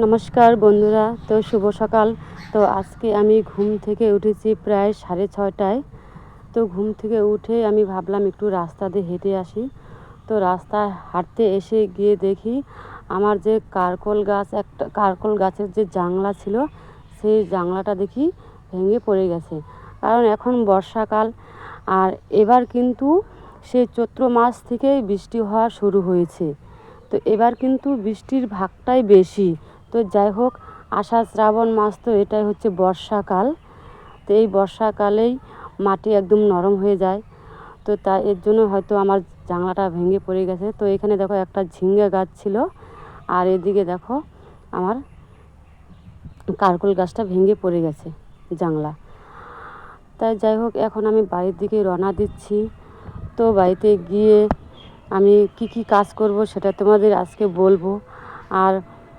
নমস্কার বন্ধুরা, তো শুভ সকাল। তো আজকে আমি ঘুম থেকে উঠেছি প্রায় 6:30টায়। তো ঘুম থেকে উঠে আমি ভাবলাম একটু রাস্তা দিয়ে হেঁটে আসি। তো রাস্তায় হাঁটতে এসে গিয়ে দেখি আমার যে কারকল গাছের যে জানলা ছিল, সেই জানলাটা দেখি ভেঙে পড়ে গেছে। কারণ এখন বর্ষাকাল, আর এবার কিন্তু সেই চৈত্র মাস থেকেই বৃষ্টি হওয়া শুরু হয়েছে। তো এবার কিন্তু বৃষ্টির ভাগটাই বেশি। তো যাই হোক, আষাঢ় শ্রাবণ মাস, তো এটাই হচ্ছে বর্ষাকাল। তো এই বর্ষাকালেই মাটি একদম নরম হয়ে যায়। তো এর জন্য হয়তো আমার জানলাটা ভেঙে পড়ে গেছে। তো এখানে দেখো একটা ঝিঙ্গা গাছ ছিল, আর এদিকে দেখো আমার কারকল গাছটা ভেঙে পড়ে গেছে জানলা। তাই যাই হোক, এখন আমি বাড়ির দিকে রওনা দিচ্ছি। তো বাড়িতে গিয়ে আমি কি কাজ করব সেটা তোমাদের আজকে বলবো। আর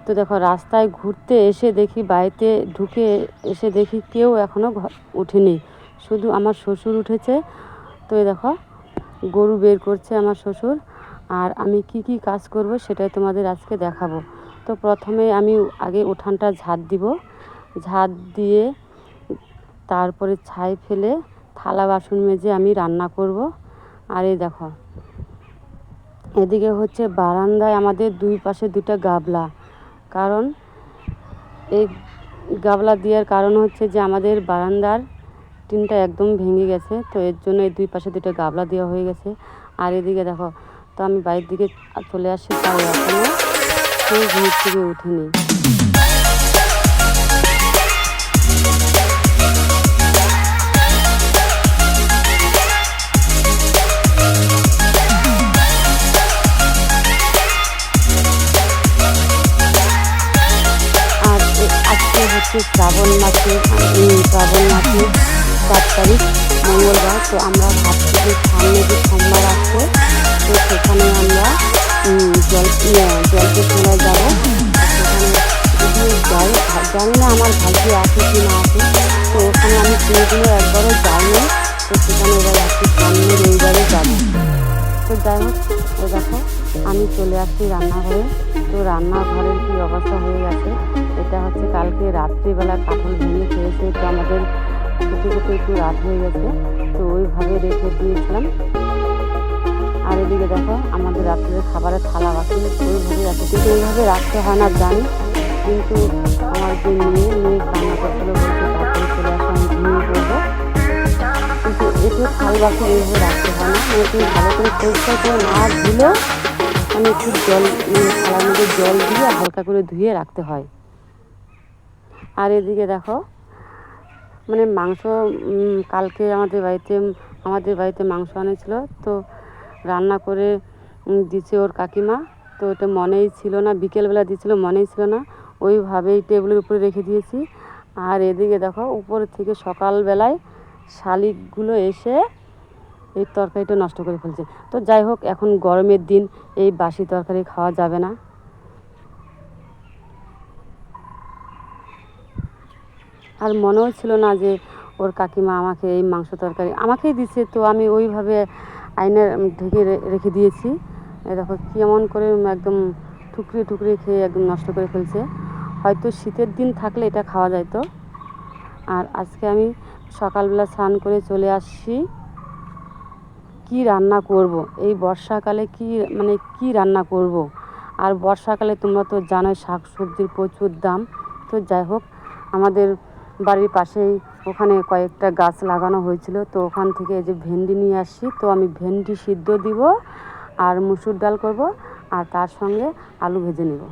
তো দেখো, রাস্তায় ঘুরতে এসে দেখি, বাড়িতে ঢুকে এসে দেখি কেউ এখনও ওঠেনি, শুধু আমার শ্বশুর উঠেছে। তো দেখো, গরু বের করছে আমার শ্বশুর। আর আমি কি কাজ করব সেটাই তোমাদের আজকে দেখাবো। তো প্রথমে আমি আগে উঠানটা ঝাড় দিব, ঝাড় দিয়ে তারপরে ছাই ফেলে থালা বাসন মেজে আমি রান্না করব। আর এই দেখো, এদিকে হচ্ছে বারান্দায় আমাদের দুই পাশে দুটা গাবলা। কারণ এই গাবলা দেওয়ার কারণ হচ্ছে যে আমাদের বারান্দার টিনটা একদম ভেঙে গেছে। তো এর জন্য এই দুই পাশে দুটো গাবলা দেওয়া হয়ে গেছে। আর এদিকে দেখো, তো আমি বাইরের দিকে চলে আসি, তাও এখনও কেউ ঘুম থেকে উঠেনি। আজকে হচ্ছে শ্রাবণ মাসের 4 তারিখ, মঙ্গলবার। তো আমরা ভাবছি যে সামনে যে সোমবার আসছে, তো সেখানে আমরা জলপেশ মেলায় যাবো। সেখানে যদি যাই, জানি না আমার ভাগ্যে আসে কি না আসে। তো ওখানে আমি কোনোদিনও একবারও যাইনি। তো সেখানে এবার আসছি সামনে রবিবারে যাবো। তো যাই হোক, ওই দেখো আমি চলে আসছি রান্নাঘরে। তো রান্নাঘরের কী অবস্থা হয়ে গেছে, এটা হচ্ছে কালকে রাত্রিবেলা কাঁঠাল ভেঙে খেয়েছে। তো আমাদের খেতে একটু রাত হয়ে গেছে, তো ওইভাবে রেখে দিয়েছিলাম। আর এদিকে দেখো, আমাদের রাত্রে খাবারের থালা বাসন ওইভাবে রাখতে, কিন্তু ওইভাবে রাখতে হয় না জানি, কিন্তু আমার যে মেয়ে কান্না করছিল, বলছে তারপরে চলে আসে, আমি ঘুমিয়ে পড়বো। কিন্তু একটু থাল বাসন এইভাবে রাখতে হয় না, একটু ভালো করে পরিষ্কার করে না ধুলেও মানে একটু থালার মধ্যে জল দিয়ে হালকা করে ধুয়ে রাখতে হয়। আর এদিকে দেখো, মানে মাংস কালকে আমাদের বাড়িতে মাংস আনেছিল। তো রান্না করে দিচ্ছে ওর কাকিমা। তো ওটা মনেই ছিল না, বিকেলবেলা দিয়েছিল, মনেই ছিল না, ওইভাবেই টেবিলের উপরে রেখে দিয়েছি। আর এদিকে দেখো, উপর থেকে সকালবেলায় শালিকগুলো এসে এই তরকারিটা নষ্ট করে ফেলছে। তো যাই হোক, এখন গরমের দিন, এই বাসি তরকারি খাওয়া যাবে না। আর মনেও ছিল না যে ওর কাকিমা আমাকে এই মাংস তরকারি আমাকেই দিচ্ছে। তো আমি ওইভাবে আয়নার ঢেকে রেখে দিয়েছি। দেখো কেমন করে একদম ঠুকরে খেয়ে একদম নষ্ট করে ফেলছে। হয়তো শীতের দিন থাকলে এটা খাওয়া যেত। আর আজকে আমি সকালবেলা স্নান করে চলে আসছি। কি রান্না করব এই বর্ষাকালে, কি রান্না করব। আর বর্ষাকালে তোমরা তো জানোই শাক সবজির প্রচুর দাম। তো যাই হোক, আমাদের বাড়ির পাশেই ওখানে কয়েকটা গাছ লাগানো হয়েছিল। তো ওখান থেকে এই যে ভেন্ডি নিয়ে আসছি। তো আমি ভেন্ডি সিদ্ধ দিব, আর মুসুর ডাল করব, আর তার সঙ্গে আলু ভেজে নেব।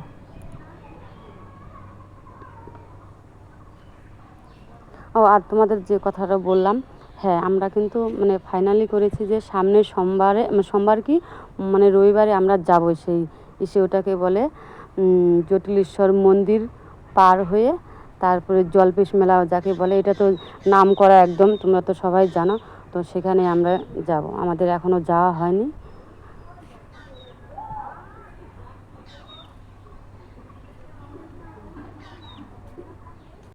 আর তোমাদের যে কথাটা বললাম, হ্যাঁ, আমরা কিন্তু ফাইনালি করেছি যে সামনের সোমবার কি রবিবারে আমরা যাব। ওটাকে বলে জটিলেশ্বর মন্দির পার হয়ে তারপরে জলপেশ মেলা যাকে বলে, এটা তো নাম করা একদম, তোমরা তো সবাই জানো। তো সেখানে আমরা যাব, আমাদের এখনও যাওয়া হয়নি।